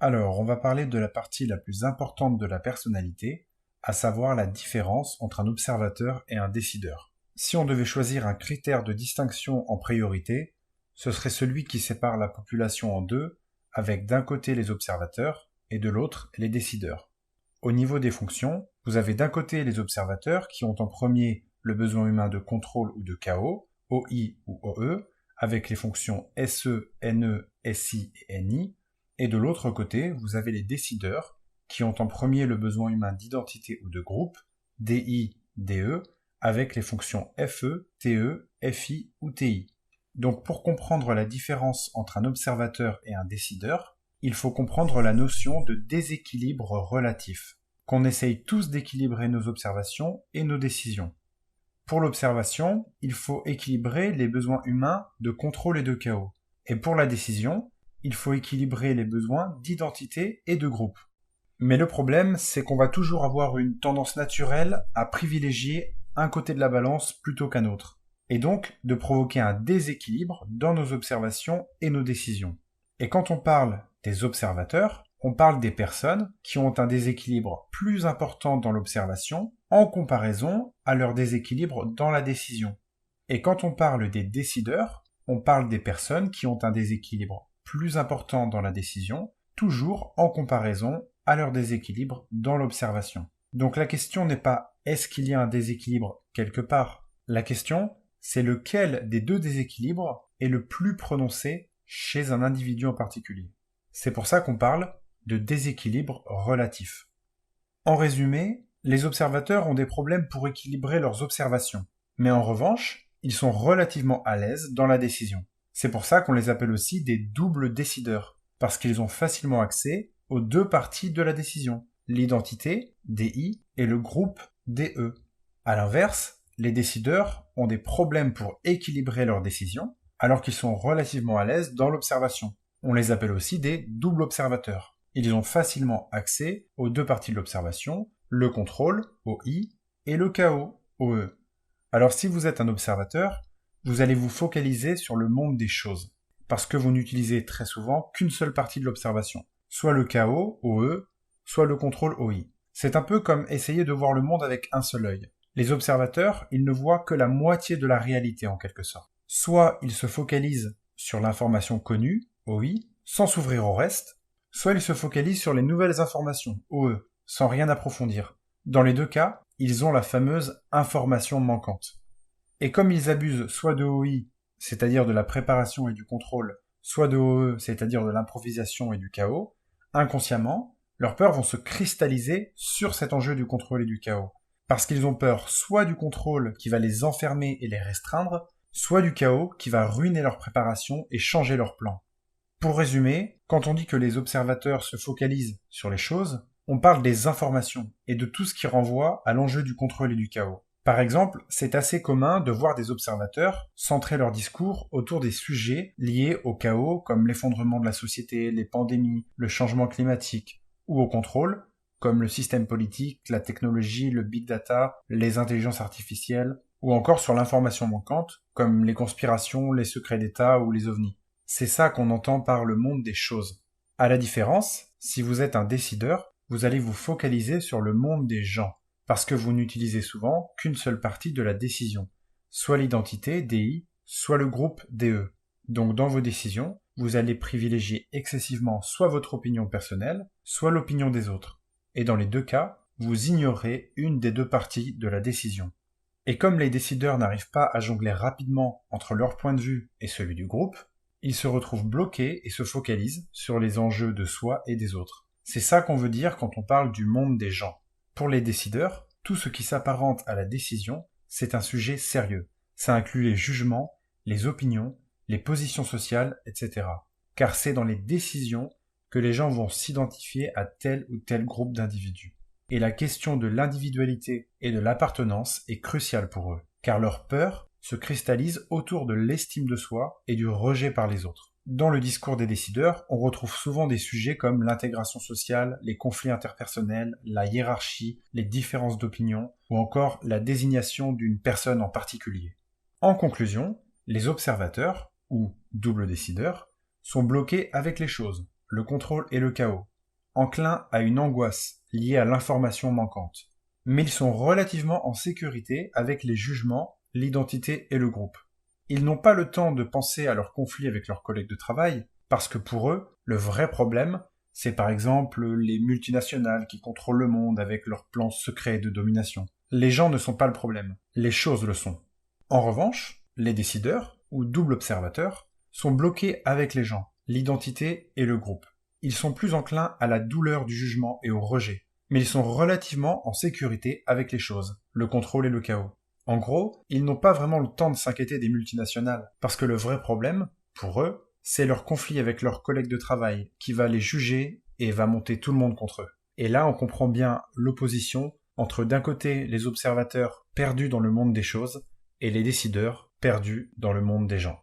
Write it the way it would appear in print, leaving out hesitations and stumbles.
Alors, on va parler de la partie la plus importante de la personnalité, à savoir la différence entre un observateur et un décideur. Si on devait choisir un critère de distinction en priorité, ce serait celui qui sépare la population en deux, avec d'un côté les observateurs et de l'autre les décideurs. Au niveau des fonctions, vous avez d'un côté les observateurs qui ont en premier le besoin humain de contrôle ou de chaos, OI ou OE, avec les fonctions SE, NE, SI et NI, et de l'autre côté, vous avez les décideurs qui ont en premier le besoin humain d'identité ou de groupe, DI, DE, avec les fonctions FE, TE, FI ou TI. Donc pour comprendre la différence entre un observateur et un décideur, il faut comprendre la notion de déséquilibre relatif, qu'on essaye tous d'équilibrer nos observations et nos décisions. Pour l'observation, il faut équilibrer les besoins humains de contrôle et de chaos. Et pour la décision, il faut équilibrer les besoins d'identité et de groupe. Mais le problème, c'est qu'on va toujours avoir une tendance naturelle à privilégier un côté de la balance plutôt qu'un autre, et donc de provoquer un déséquilibre dans nos observations et nos décisions. Et quand on parle des observateurs, on parle des personnes qui ont un déséquilibre plus important dans l'observation en comparaison à leur déséquilibre dans la décision. Et quand on parle des décideurs, on parle des personnes qui ont un déséquilibre plus important dans la décision, toujours en comparaison à leur déséquilibre dans l'observation. Donc la question n'est pas est-ce qu'il y a un déséquilibre quelque part. La question, c'est lequel des deux déséquilibres est le plus prononcé chez un individu en particulier. C'est pour ça qu'on parle de déséquilibre relatif. En résumé, les observateurs ont des problèmes pour équilibrer leurs observations, mais en revanche, ils sont relativement à l'aise dans la décision. C'est pour ça qu'on les appelle aussi des doubles décideurs, parce qu'ils ont facilement accès aux deux parties de la décision, l'identité, DI, et le groupe, DE. À l'inverse, les décideurs ont des problèmes pour équilibrer leurs décisions, alors qu'ils sont relativement à l'aise dans l'observation. On les appelle aussi des doubles observateurs. Ils ont facilement accès aux deux parties de l'observation, le contrôle, OI, et le chaos, OE. Alors si vous êtes un observateur, vous allez vous focaliser sur le monde des choses, parce que vous n'utilisez très souvent qu'une seule partie de l'observation, soit le chaos, OE, soit le contrôle, OI. C'est un peu comme essayer de voir le monde avec un seul œil. Les observateurs, ils ne voient que la moitié de la réalité en quelque sorte. Soit ils se focalisent sur l'information connue, OI, sans s'ouvrir au reste, soit ils se focalisent sur les nouvelles informations, OE, sans rien approfondir. Dans les deux cas, ils ont la fameuse information manquante. Et comme ils abusent soit de OI, c'est-à-dire de la préparation et du contrôle, soit de OE, c'est-à-dire de l'improvisation et du chaos, inconsciemment, leurs peurs vont se cristalliser sur cet enjeu du contrôle et du chaos. Parce qu'ils ont peur soit du contrôle qui va les enfermer et les restreindre, soit du chaos qui va ruiner leur préparation et changer leur plan. Pour résumer, quand on dit que les observateurs se focalisent sur les choses, on parle des informations et de tout ce qui renvoie à l'enjeu du contrôle et du chaos. Par exemple, c'est assez commun de voir des observateurs centrer leur discours autour des sujets liés au chaos comme l'effondrement de la société, les pandémies, le changement climatique, ou au contrôle, comme le système politique, la technologie, le big data, les intelligences artificielles, ou encore sur l'information manquante, comme les conspirations, les secrets d'État ou les ovnis. C'est ça qu'on entend par le monde des choses. À la différence, si vous êtes un décideur, vous allez vous focaliser sur le monde des gens, parce que vous n'utilisez souvent qu'une seule partie de la décision, soit l'identité, DI, soit le groupe, DE. Donc dans vos décisions, vous allez privilégier excessivement soit votre opinion personnelle, soit l'opinion des autres. Et dans les deux cas, vous ignorez une des deux parties de la décision. Et comme les décideurs n'arrivent pas à jongler rapidement entre leur point de vue et celui du groupe, ils se retrouvent bloqués et se focalisent sur les enjeux de soi et des autres. C'est ça qu'on veut dire quand on parle du monde des gens. Pour les décideurs, tout ce qui s'apparente à la décision, c'est un sujet sérieux. Ça inclut les jugements, les opinions, les positions sociales, etc. Car c'est dans les décisions que les gens vont s'identifier à tel ou tel groupe d'individus. Et la question de l'individualité et de l'appartenance est cruciale pour eux, car leur peur se cristallise autour de l'estime de soi et du rejet par les autres. Dans le discours des décideurs, on retrouve souvent des sujets comme l'intégration sociale, les conflits interpersonnels, la hiérarchie, les différences d'opinion, ou encore la désignation d'une personne en particulier. En conclusion, les observateurs, ou doubles décideurs, sont bloqués avec les choses, le contrôle et le chaos, enclins à une angoisse liée à l'information manquante. Mais ils sont relativement en sécurité avec les jugements, l'identité et le groupe. Ils n'ont pas le temps de penser à leurs conflits avec leurs collègues de travail, parce que pour eux, le vrai problème, c'est par exemple les multinationales qui contrôlent le monde avec leurs plans secrets de domination. Les gens ne sont pas le problème, les choses le sont. En revanche, les décideurs, ou doubles observateurs, sont bloqués avec les gens, l'identité et le groupe. Ils sont plus enclins à la douleur du jugement et au rejet, mais ils sont relativement en sécurité avec les choses, le contrôle et le chaos. En gros, ils n'ont pas vraiment le temps de s'inquiéter des multinationales, parce que le vrai problème, pour eux, c'est leur conflit avec leurs collègues de travail qui va les juger et va monter tout le monde contre eux. Et là, on comprend bien l'opposition entre d'un côté les observateurs perdus dans le monde des choses et les décideurs perdus dans le monde des gens.